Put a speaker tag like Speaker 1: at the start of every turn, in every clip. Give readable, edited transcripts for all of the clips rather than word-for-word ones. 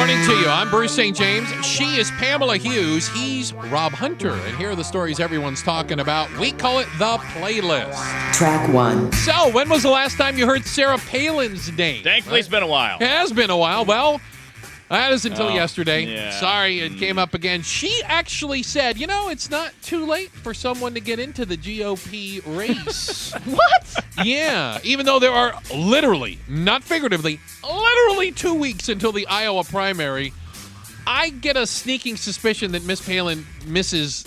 Speaker 1: morning to you. I'm Bruce St. James. She is Pamela Hughes. He's Rob Hunter. And here are the stories everyone's talking about. We call it The Playlist.
Speaker 2: Track 1.
Speaker 1: So, when was the last time you heard Sarah Palin's name?
Speaker 3: Thankfully, it's been a while.
Speaker 1: It has been a while. Well, that is until yesterday.
Speaker 3: Yeah.
Speaker 1: Sorry, it came up again. She actually said, it's not too late for someone to get into the GOP race.
Speaker 4: What?
Speaker 1: Yeah, even though there are literally, not figuratively, literally 2 weeks until the Iowa primary, I get a sneaking suspicion that Miss Palin misses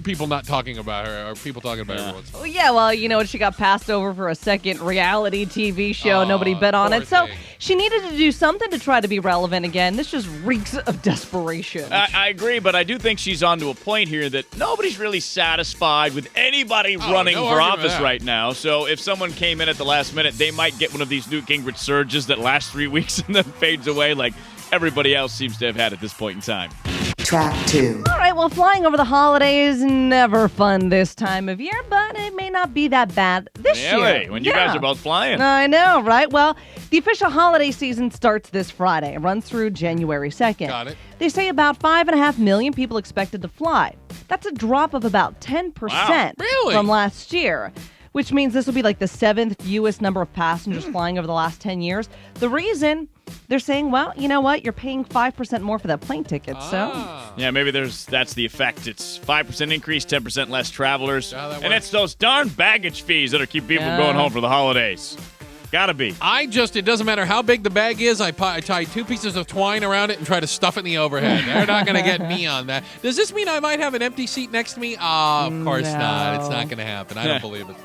Speaker 1: people not talking about her, or people talking about her once.
Speaker 4: Well, yeah, well, she got passed over for a second reality TV show. Nobody bet on it. So she needed to do something to try to be relevant again. This just reeks of desperation.
Speaker 3: I agree, but I do think she's on to a point here that nobody's really satisfied with anybody running for office right now. So if someone came in at the last minute, they might get one of these Newt Gingrich surges that lasts 3 weeks and then fades away like everybody else seems to have had at this point in time.
Speaker 2: Track 2.
Speaker 4: All right, well, flying over the holidays, never fun this time of year, but it may not be that bad this year.
Speaker 3: Really? When you guys are both flying.
Speaker 4: I know, right? Well, the official holiday season starts this Friday and runs through January 2nd.
Speaker 1: Got it.
Speaker 4: They say about 5.5 million people expected to fly. That's a drop of about 10%
Speaker 1: Really?
Speaker 4: from last year, which means this will be like the 7th fewest number of passengers flying over the last 10 years. The reason, they're saying, well, you know what? You're paying 5% more for that plane ticket, so...
Speaker 3: Yeah, maybe that's the effect. It's 5% increase, 10% less travelers. And
Speaker 1: works.
Speaker 3: it's those darn baggage fees that are keeping people from going home for the holidays. Gotta be.
Speaker 1: It doesn't matter how big the bag is, I tie 2 pieces of twine around it and try to stuff it in the overhead. They're not going to get me on that. Does this mean I might have an empty seat next to me? Of course not. It's not going to happen. I don't believe it.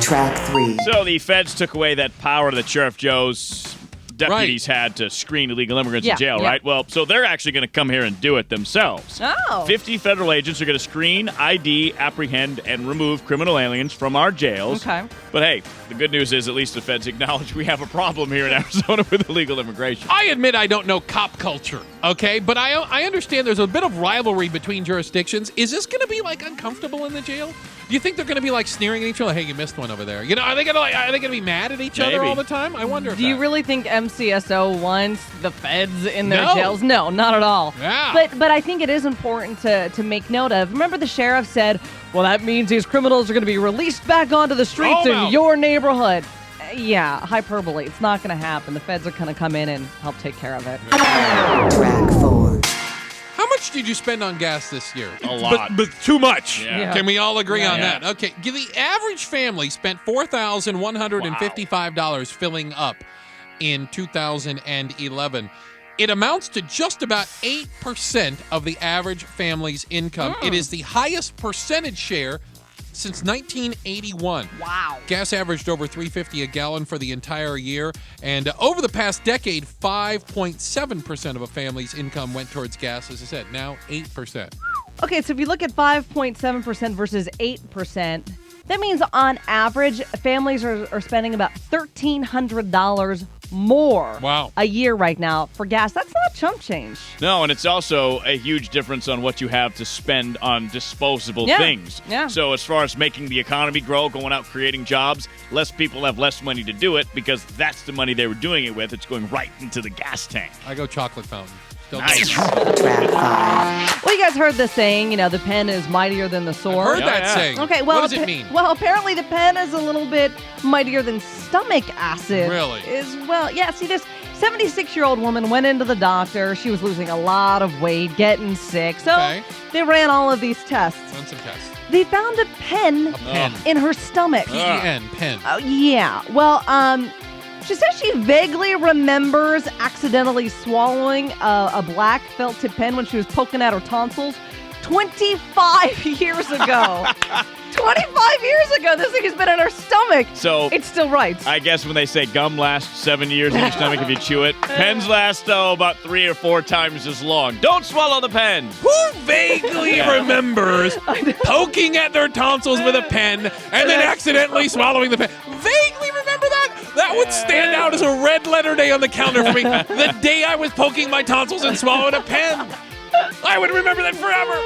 Speaker 2: Track 3.
Speaker 3: So the feds took away that power that Sheriff Joe's deputies had to screen illegal immigrants in jail, right? Well, so they're actually going to come here and do it themselves. 50 federal agents are going to screen, ID, apprehend, and remove criminal aliens from our jails.
Speaker 4: Okay.
Speaker 3: But hey, the good news is at least the feds acknowledge we have a problem here in Arizona with illegal immigration.
Speaker 1: I admit I don't know cop culture, okay? But I understand there's a bit of rivalry between jurisdictions. Is this going to be, uncomfortable in the jail? Do you think they're going to be, sneering at each other? Hey, you missed one over there. Are they going to be mad at each other all the time? I wonder if
Speaker 4: Do you really think MCSO wants the feds in their jails? No, not at all.
Speaker 1: Yeah.
Speaker 4: But I think it is important to make note of. Remember the sheriff said, well, that means these criminals are going to be released back onto the streets in your neighborhood. Yeah, hyperbole. It's not going to happen. The feds are going to come in and help take care of it.
Speaker 2: Track 4.
Speaker 1: How much did you spend on gas this year?
Speaker 3: A lot.
Speaker 1: But too much.
Speaker 3: Yeah.
Speaker 1: Can we all agree on that? Okay. The average family spent $4,155 filling up in 2011. It amounts to just about 8% of the average family's income. It is the highest percentage share since 1981.
Speaker 4: Wow.
Speaker 1: Gas averaged over $3.50 a gallon for the entire year. And over the past decade, 5.7% of a family's income went towards gas. As I said, now 8%.
Speaker 4: Okay, so if you look at 5.7% versus 8%, that means on average, families are spending about $1,300 more a year right now for gas. That's not chump change.
Speaker 3: No, and it's also a huge difference on what you have to spend on disposable things.
Speaker 4: Yeah.
Speaker 3: So as far as making the economy grow, going out creating jobs, less people have less money to do it because that's the money they were doing it with. It's going right into the gas tank.
Speaker 1: I go chocolate fountain.
Speaker 3: Nice.
Speaker 2: Track 5.
Speaker 4: Well, you guys heard the saying, the pen is mightier than the sword.
Speaker 1: I've heard that saying.
Speaker 4: Okay, well,
Speaker 1: what does it mean?
Speaker 4: Well, apparently the pen is a little bit mightier than stomach acid.
Speaker 1: Really?
Speaker 4: Yeah, see, this 76-year-old woman went into the doctor. She was losing a lot of weight, getting sick. So they ran all of these tests.
Speaker 1: Run some tests.
Speaker 4: They found a pen in her stomach.
Speaker 1: P-E-N, pen.
Speaker 4: Oh, yeah. Well, she says she vaguely remembers accidentally swallowing a black felt tip pen when she was poking at her tonsils 25 years ago. 25 years ago, this thing has been in her stomach.
Speaker 3: So
Speaker 4: it still writes.
Speaker 3: I guess when they say gum lasts 7 years in your stomach if you chew it, pens last, about 3 or 4 times as long. Don't swallow the pen.
Speaker 1: Who vaguely remembers poking at their tonsils with a pen and then accidentally swallowing the pen? Vaguely remember that? That would stand out as a red letter day on the calendar for me. The day I was poking my tonsils and swallowed a pen. I would remember that forever.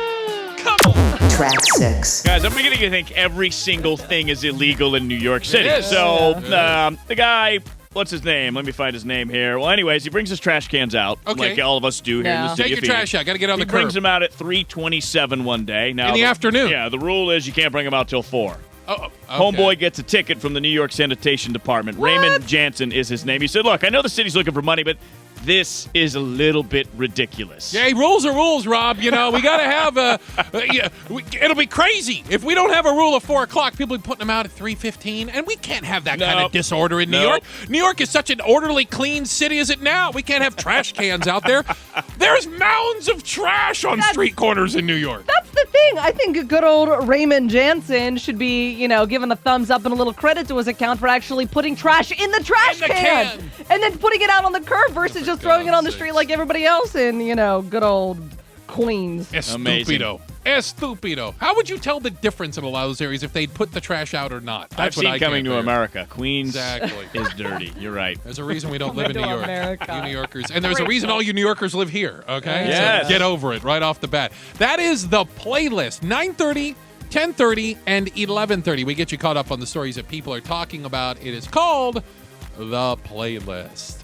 Speaker 1: Come on.
Speaker 2: Track 6.
Speaker 3: Guys, I'm beginning to think every single thing is illegal in New York City.
Speaker 1: It is.
Speaker 3: So the guy what's his name? Let me find his name here. Well, anyways, he brings his trash cans out,
Speaker 1: Okay.
Speaker 3: like all of us do here in the
Speaker 4: Yeah.
Speaker 3: city
Speaker 1: Take
Speaker 3: of
Speaker 1: your
Speaker 3: Phoenix.
Speaker 1: trash out. Got to get on
Speaker 3: He
Speaker 1: the
Speaker 3: brings
Speaker 1: curb.
Speaker 3: them out at 3:27 one day. Now
Speaker 1: In the afternoon.
Speaker 3: Yeah, the rule is you can't bring them out till 4.
Speaker 1: Oh, okay.
Speaker 3: Homeboy gets a ticket from the New York Sanitation Department. Raymond Jansen is his name. He said, look, I know the city's looking for money, but this is a little bit ridiculous.
Speaker 1: Yeah, rules are rules, Rob. You know, we got to have it'll be crazy. If we don't have a rule of 4 o'clock, people will be putting them out at 3:15, and we can't have that kind of disorder in New York. New York is such an orderly, clean city as it now. We can't have trash cans out there. There's mounds of trash on street corners in New York.
Speaker 4: That's the thing. I think good old Raymond Jansen should be, given the thumbs up and a little credit to his account for actually putting trash in the trash can. And then putting it out on the curb versus just throwing it on the street like everybody else in, good old Queens.
Speaker 1: Estupido. Estupido. How would you tell the difference in a lot of those areas if they'd put the trash out or not?
Speaker 3: I've seen Coming to America. Queens
Speaker 1: Exactly.
Speaker 3: is dirty. You're right.
Speaker 1: There's a reason we don't live in
Speaker 4: Coming
Speaker 1: New
Speaker 4: to
Speaker 1: York.
Speaker 4: America.
Speaker 1: You New Yorkers. And there's a reason all you New Yorkers live here, okay?
Speaker 3: Yes.
Speaker 1: So get over it right off the bat. That is the playlist. 9:30, 10:30, and 11:30. We get you caught up on the stories that people are talking about. It is called The Playlist.